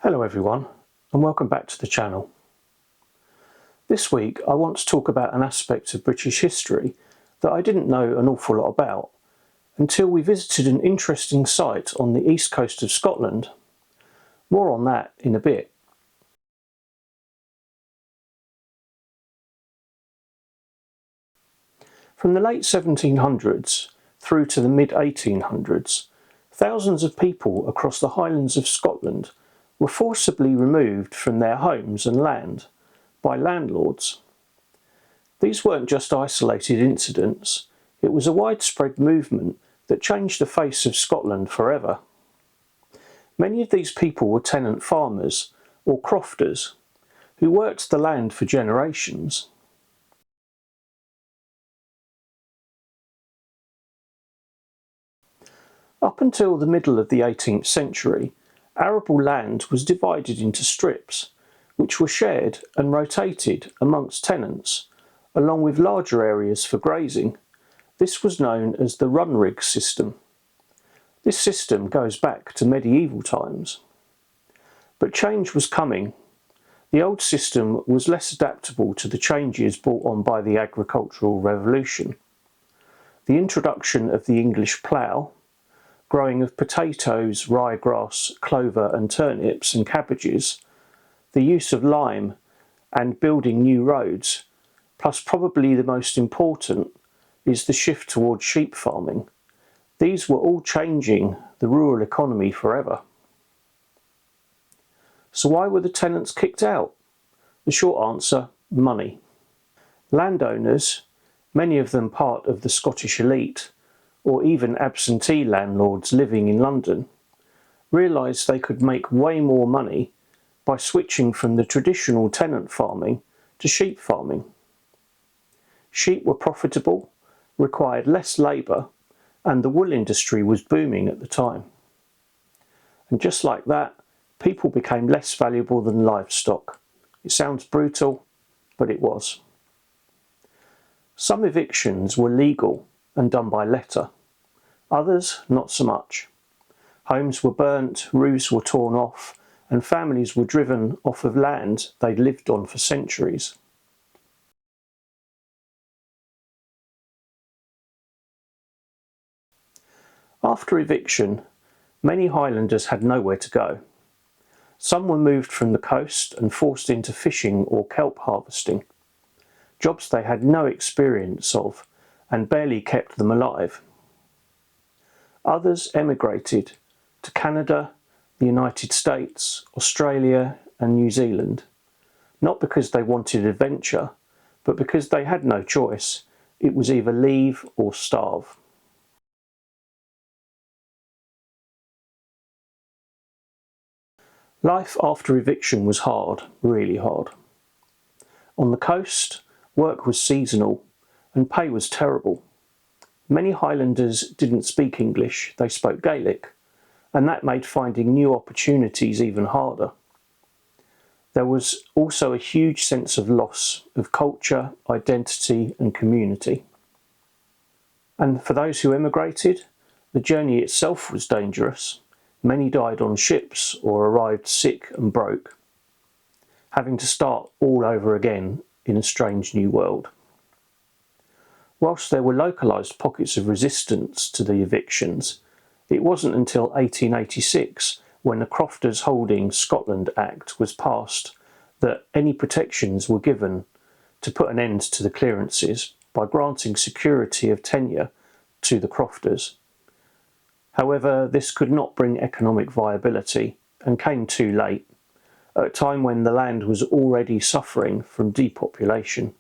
Hello everyone, and welcome back to the channel. This week I want to talk about an aspect of British history that I didn't know an awful lot about until we visited an interesting site on the east coast of Scotland. More on that in a bit. From the late 1700s through to the mid 1800s, thousands of people across the Highlands of Scotland were forcibly removed from their homes and land by landlords. These weren't just isolated incidents, it was a widespread movement that changed the face of Scotland forever. Many of these people were tenant farmers or crofters who worked the land for generations. Up until the middle of the 18th century, arable land was divided into strips, which were shared and rotated amongst tenants, along with larger areas for grazing. This was known as the Runrig System. This system goes back to medieval times. But change was coming. The old system was less adaptable to the changes brought on by the agricultural revolution. The introduction of the English plough, growing of potatoes, ryegrass, clover and turnips and cabbages, the use of lime and building new roads, plus probably the most important is the shift towards sheep farming. These were all changing the rural economy forever. So why were the tenants kicked out? The short answer, money. Landowners, many of them part of the Scottish elite, or even absentee landlords living in London, realised they could make way more money by switching from the traditional tenant farming to sheep farming. Sheep were profitable, required less labour, and the wool industry was booming at the time. And just like that, people became less valuable than livestock. It sounds brutal, but it was. Some evictions were legal and done by letter. Others, not so much. Homes were burnt, roofs were torn off, and families were driven off of land they'd lived on for centuries. After eviction, many Highlanders had nowhere to go. Some were moved from the coast and forced into fishing or kelp harvesting, jobs they had no experience of and barely kept them alive. Others emigrated to Canada, the United States, Australia and New Zealand, not because they wanted adventure, but because they had no choice. It was either leave or starve. Life after eviction was hard, really hard. On the coast, work was seasonal and pay was terrible. Many Highlanders didn't speak English, they spoke Gaelic, and that made finding new opportunities even harder. There was also a huge sense of loss of culture, identity and community. And for those who emigrated, the journey itself was dangerous. Many died on ships or arrived sick and broke, having to start all over again in a strange new world. Whilst there were localised pockets of resistance to the evictions, it wasn't until 1886, when the Crofters Holding Scotland Act was passed, that any protections were given to put an end to the clearances by granting security of tenure to the crofters. However, this could not bring economic viability and came too late, at a time when the land was already suffering from depopulation.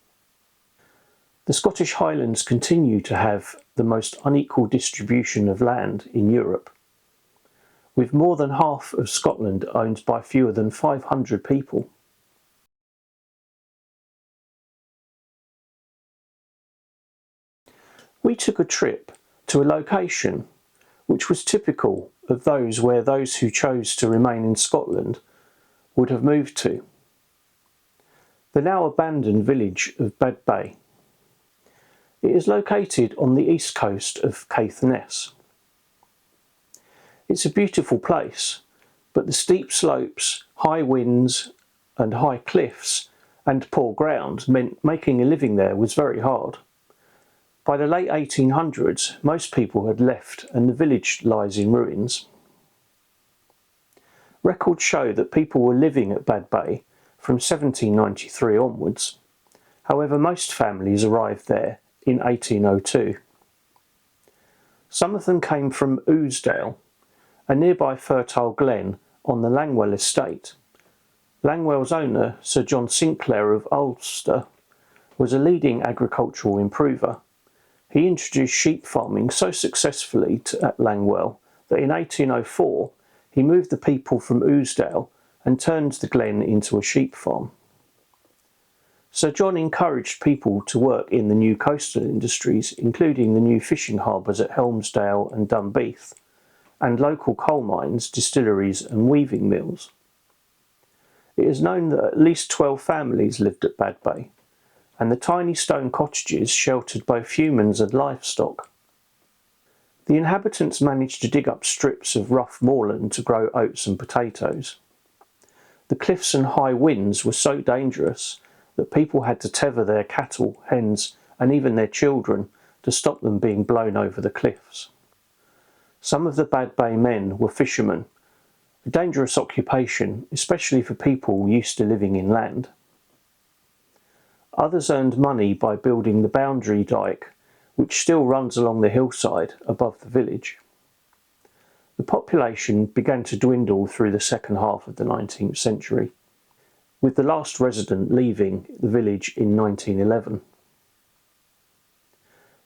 The Scottish Highlands continue to have the most unequal distribution of land in Europe, with more than half of Scotland owned by fewer than 500 people. We took a trip to a location which was typical of those where those who chose to remain in Scotland would have moved to. The now abandoned village of Badbea. It is located on the east coast of Caithness. It's a beautiful place, but the steep slopes High winds and high cliffs and poor ground meant making a living there was very hard. By the late 1800s, most people had left and the village lies in ruins. Records show that people were living at Badbea from 1793 onwards. However, most families arrived there in 1802. Some of them came from Ousdale, a nearby fertile glen on the Langwell estate. Langwell's owner, Sir John Sinclair of Ulster, was a leading agricultural improver. He introduced sheep farming so successfully at Langwell that in 1804 he moved the people from Ousdale and turned the glen into a sheep farm. Sir John encouraged people to work in the new coastal industries, including the new fishing harbours at Helmsdale and Dunbeath, and local coal mines, distilleries and weaving mills. It is known that at least 12 families lived at Badbea, and the tiny stone cottages sheltered both humans and livestock. The inhabitants managed to dig up strips of rough moorland to grow oats and potatoes. The cliffs and high winds were so dangerous that people had to tether their cattle, hens and even their children to stop them being blown over the cliffs. Some of the Badbea men were fishermen, a dangerous occupation, especially for people used to living inland. Others earned money by building the boundary dyke, which still runs along the hillside above the village. The population began to dwindle through the second half of the 19th century, with the last resident leaving the village in 1911.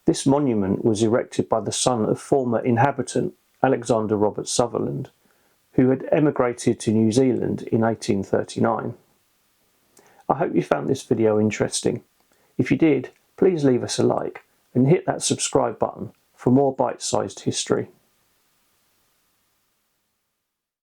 This monument was erected by the son of former inhabitant Alexander Robert Sutherland, who had emigrated to New Zealand in 1839. I hope you found this video interesting. If you did, please leave us a like and hit that subscribe button for more bite-sized history.